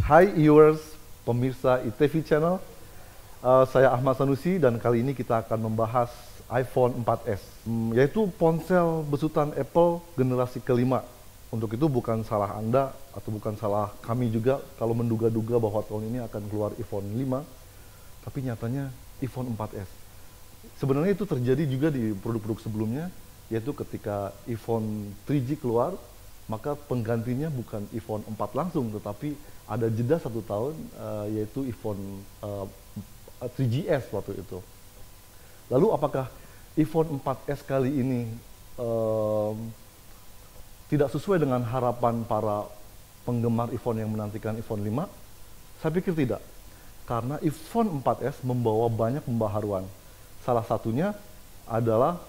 Hai viewers, pemirsa ITV Channel. Saya Ahmad Sanusi dan kali ini kita akan membahas iPhone 4S, yaitu ponsel besutan Apple generasi kelima. Untuk itu bukan salah Anda atau bukan salah kami juga kalau menduga-duga bahwa tahun ini akan keluar iPhone 5, tapi nyatanya iPhone 4S. Sebenarnya itu terjadi juga di produk-produk sebelumnya, yaitu ketika iPhone 3G keluar, maka penggantinya bukan iPhone 4 langsung, tetapi ada jeda 1 tahun, yaitu iPhone 3GS waktu itu. Lalu apakah iPhone 4S kali ini tidak sesuai dengan harapan para penggemar iPhone yang menantikan iPhone 5? Saya pikir tidak, karena iPhone 4S membawa banyak pembaharuan. Salah satunya adalah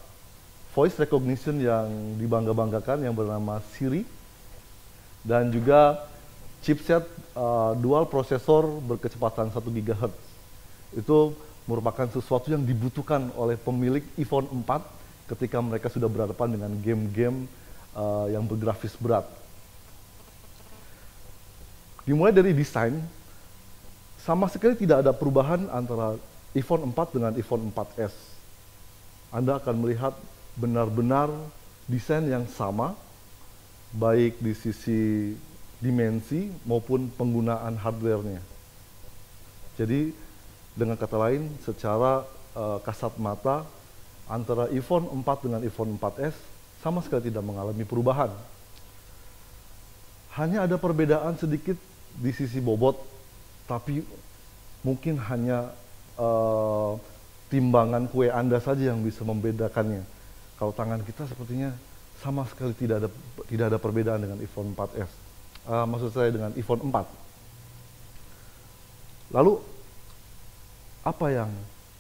voice recognition yang dibangga-banggakan yang bernama Siri, dan juga chipset dual prosesor berkecepatan 1 GHz. Itu merupakan sesuatu yang dibutuhkan oleh pemilik iPhone 4 ketika mereka sudah berhadapan dengan game-game yang bergrafis berat. Dimulai dari desain, sama sekali tidak ada perubahan antara iPhone 4 dengan iPhone 4S. Anda akan melihat benar-benar desain yang sama, baik di sisi dimensi maupun penggunaan hardware-nya. Jadi dengan kata lain, secara kasat mata antara iPhone 4 dengan iPhone 4S sama sekali tidak mengalami perubahan. Hanya ada perbedaan sedikit di sisi bobot, tapi mungkin hanya timbangan kue Anda saja yang bisa membedakannya. Kalau tangan kita sepertinya sama sekali tidak ada perbedaan dengan iPhone 4S. Maksud saya dengan iPhone 4. Lalu apa yang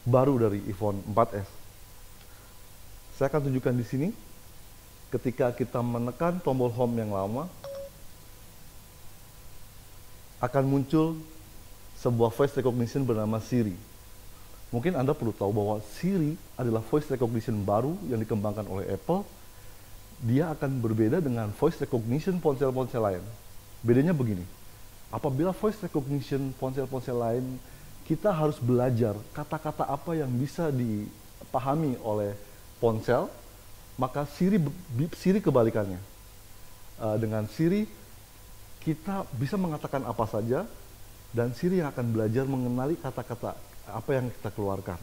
baru dari iPhone 4S? Saya akan tunjukkan di sini. Ketika kita menekan tombol home yang lama, akan muncul sebuah voice recognition bernama Siri. Mungkin Anda perlu tahu bahwa Siri adalah voice recognition baru yang dikembangkan oleh Apple. Dia akan berbeda dengan voice recognition ponsel-ponsel lain. Bedanya begini, apabila voice recognition ponsel-ponsel lain, kita harus belajar kata-kata apa yang bisa dipahami oleh ponsel, maka Siri kebalikannya. Dengan Siri, kita bisa mengatakan apa saja, dan Siri yang akan belajar mengenali kata-kata apa yang kita keluarkan.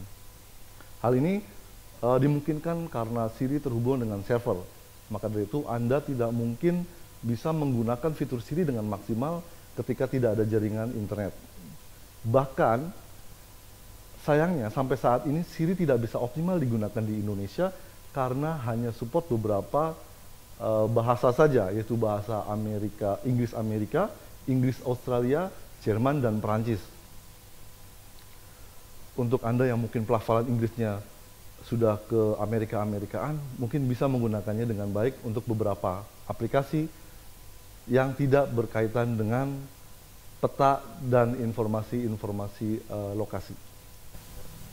Hal ini dimungkinkan karena Siri terhubung dengan server. Maka dari itu Anda tidak mungkin bisa menggunakan fitur Siri dengan maksimal ketika tidak ada jaringan internet. Bahkan, sayangnya sampai saat ini Siri tidak bisa optimal digunakan di Indonesia karena hanya support beberapa bahasa saja, yaitu bahasa Inggris Amerika, Inggris Australia, Jerman, dan Perancis. Untuk Anda yang mungkin pelafalan Inggrisnya sudah ke Amerikaan, mungkin bisa menggunakannya dengan baik untuk beberapa aplikasi yang tidak berkaitan dengan peta dan informasi-informasi lokasi.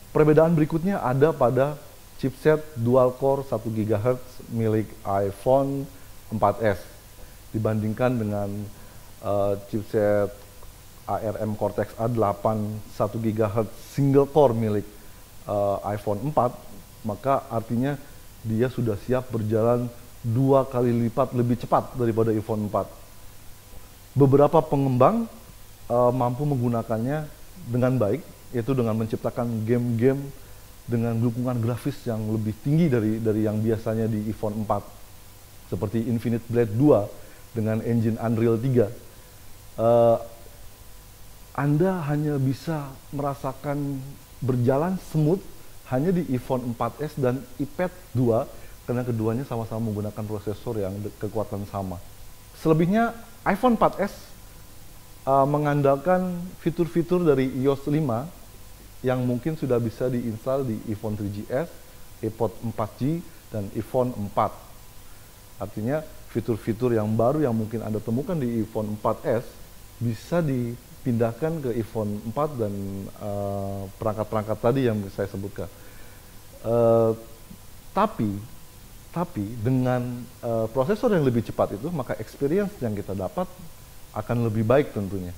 Perbedaan berikutnya ada pada chipset dual core 1 GHz milik iPhone 4S dibandingkan dengan chipset ARM Cortex A8 1 GHz single core milik iPhone 4, maka artinya dia sudah siap berjalan 2 kali lipat lebih cepat daripada iPhone 4. Beberapa pengembang mampu menggunakannya dengan baik, yaitu dengan menciptakan game-game dengan dukungan grafis yang lebih tinggi dari yang biasanya di iPhone 4, seperti Infinite Blade 2 dengan engine Unreal 3. Anda hanya bisa merasakan berjalan smooth hanya di iPhone 4S dan iPad 2 karena keduanya sama-sama menggunakan prosesor yang kekuatan sama. Selebihnya iPhone 4S mengandalkan fitur-fitur dari iOS 5 yang mungkin sudah bisa diinstal di iPhone 3GS, iPod 4G, dan iPhone 4. Artinya fitur-fitur yang baru yang mungkin Anda temukan di iPhone 4S bisa dipindahkan ke iPhone 4 dan perangkat-perangkat tadi yang saya sebutkan. Tapi dengan prosesor yang lebih cepat itu, maka experience yang kita dapat akan lebih baik tentunya.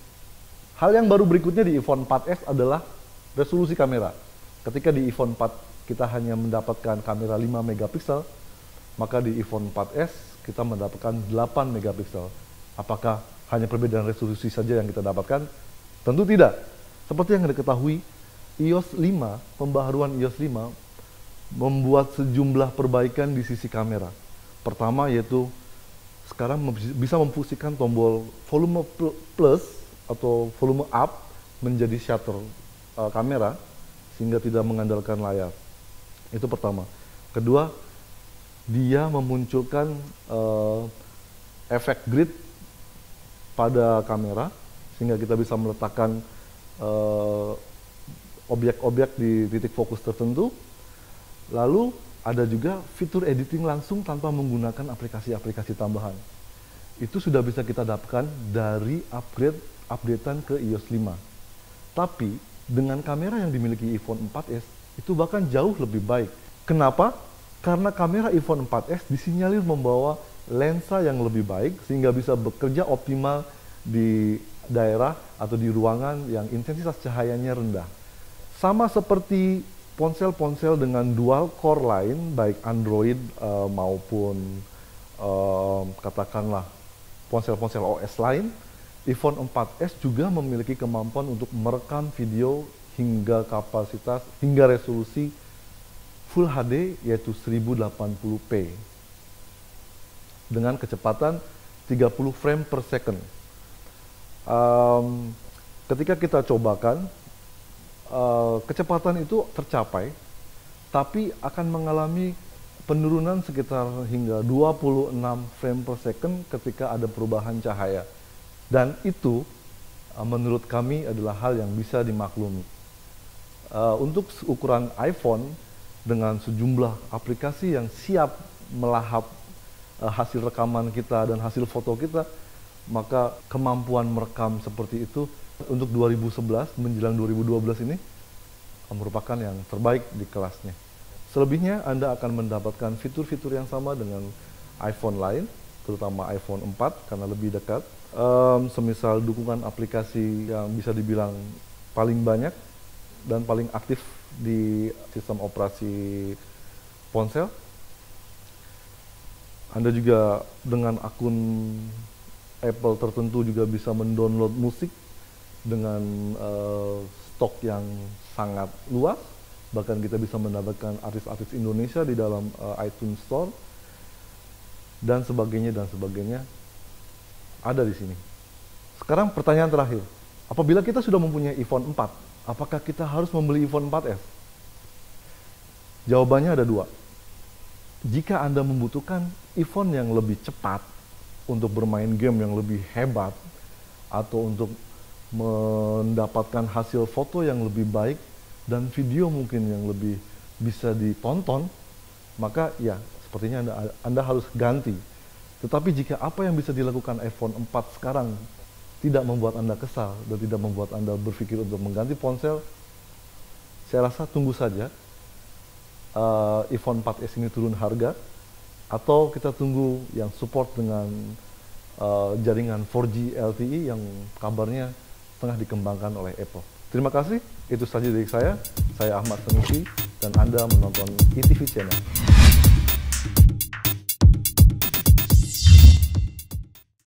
Hal yang baru berikutnya di iPhone 4S adalah resolusi kamera. Ketika di iPhone 4 kita hanya mendapatkan kamera 5 megapiksel, maka di iPhone 4S kita mendapatkan 8 megapiksel. Apakah hanya perbedaan resolusi saja yang kita dapatkan? Tentu tidak. Seperti yang diketahui, iOS 5, pembaharuan iOS 5 membuat sejumlah perbaikan di sisi kamera. Pertama yaitu sekarang bisa memfungsikan tombol volume plus atau volume up menjadi shutter kamera sehingga tidak mengandalkan layar. Itu pertama. Kedua, dia memunculkan efek grid pada kamera sehingga kita bisa meletakkan objek-objek di titik fokus tertentu. Lalu ada juga fitur editing langsung tanpa menggunakan aplikasi-aplikasi tambahan. Itu sudah bisa kita dapatkan dari updatean ke iOS 5. Tapi dengan kamera yang dimiliki iPhone 4S itu bahkan jauh lebih baik. Kenapa? Karena kamera iPhone 4S disinyalir membawa lensa yang lebih baik sehingga bisa bekerja optimal di daerah atau di ruangan yang intensitas cahayanya rendah. Sama seperti ponsel-ponsel dengan dual core lain, baik Android maupun katakanlah ponsel-ponsel OS lain, iPhone 4S juga memiliki kemampuan untuk merekam video hingga resolusi Full HD yaitu 1080p dengan kecepatan 30 frame per second. Ketika kita cobakan, kecepatan itu tercapai, tapi akan mengalami penurunan sekitar hingga 26 frame per second ketika ada perubahan cahaya. Dan itu menurut kami adalah hal yang bisa dimaklumi. Untuk ukuran iPhone dengan sejumlah aplikasi yang siap melahap hasil rekaman kita dan hasil foto kita, maka kemampuan merekam seperti itu untuk 2011 menjelang 2012 ini merupakan yang terbaik di kelasnya. Selebihnya Anda akan mendapatkan fitur-fitur yang sama dengan iPhone lain, terutama iPhone 4 karena lebih dekat. Semisal dukungan aplikasi yang bisa dibilang paling banyak dan paling aktif di sistem operasi ponsel. Anda juga dengan akun Apple tertentu juga bisa mendownload musik dengan stok yang sangat luas. Bahkan kita bisa mendapatkan artis-artis Indonesia di dalam iTunes Store dan sebagainya ada di sini. Sekarang pertanyaan terakhir, apabila kita sudah mempunyai iPhone 4, apakah kita harus membeli iPhone 4S? Jawabannya ada dua. Jika Anda membutuhkan iPhone yang lebih cepat untuk bermain game yang lebih hebat atau untuk mendapatkan hasil foto yang lebih baik dan video mungkin yang lebih bisa ditonton, maka ya sepertinya Anda harus ganti. Tetapi jika apa yang bisa dilakukan iPhone 4 sekarang tidak membuat Anda kesal dan tidak membuat Anda berpikir untuk mengganti ponsel, saya rasa tunggu saja iPhone 4S ini turun harga, atau kita tunggu yang support dengan jaringan 4G LTE yang kabarnya tengah dikembangkan oleh Apple. Terima kasih, itu saja dari saya Ahmad Sanusi, dan Anda menonton eTV Channel.